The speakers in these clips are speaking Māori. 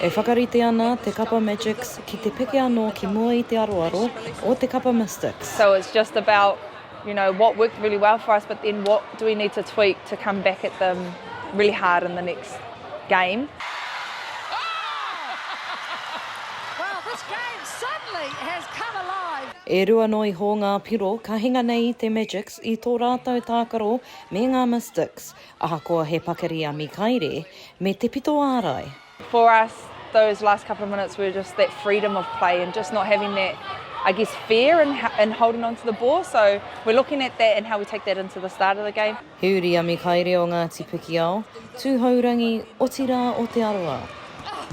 E whakarite ana te kapa Magics ki te peke anō ki mua I te aroaro o te kapa Mystics. So it's just about, what worked really well for us, but then what do we need to tweak to come back at them really hard in the next game. Well, this game suddenly has come alive. E rua no I hō ngā piro ka hinga nei I te Magics I tō rātou tākaro me ngā Mystics, ahakoa he pakari a Mikaere me te pito ārai. For us, those last couple of minutes were just that freedom of play and just not having that, fear and holding on to the ball. So we're looking at that and how we take that into the start of the game. He uri a Mikaere o ngā tipiki ao, tūhaurangi o tira o te aroa.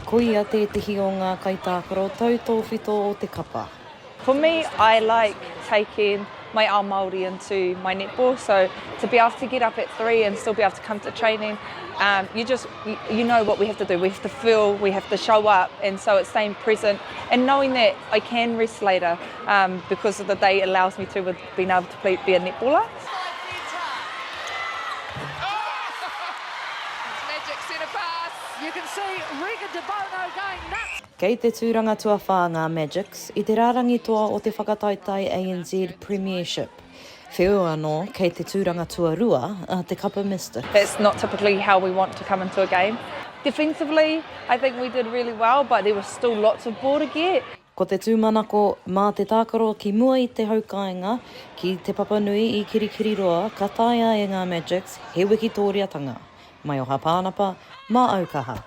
Koia te tihi o ngā kaitākaro tau tō whito o te kapa. For me, I like taking my ao Māori into my netball. So to be able to get up at 3 and still be able to come to training, you know what we have to do. We have to feel, we have to show up, and so it's staying present and knowing that I can rest later because of the day allows me to with being able to be a netballer. Magic centre pass. You can see Riga de Bono going nuts. Kei te tūranga tuawhā ngā Magics I te rārangi toa o te whakataitai ANZ Premiership. Whiu anō kei te tūranga tuarua a te kapa Mystics. That's not typically how we want to come into a game. Defensively, I think we did really well, but there was still lots of ball to get. Ko te tūmanako mā te tākaro ki mua I te haukainga, ki te papanui I kirikiriroa, ka taia e ngā Magics, he wiki tōriatanga. Maioha Panapa, mā Aukaha.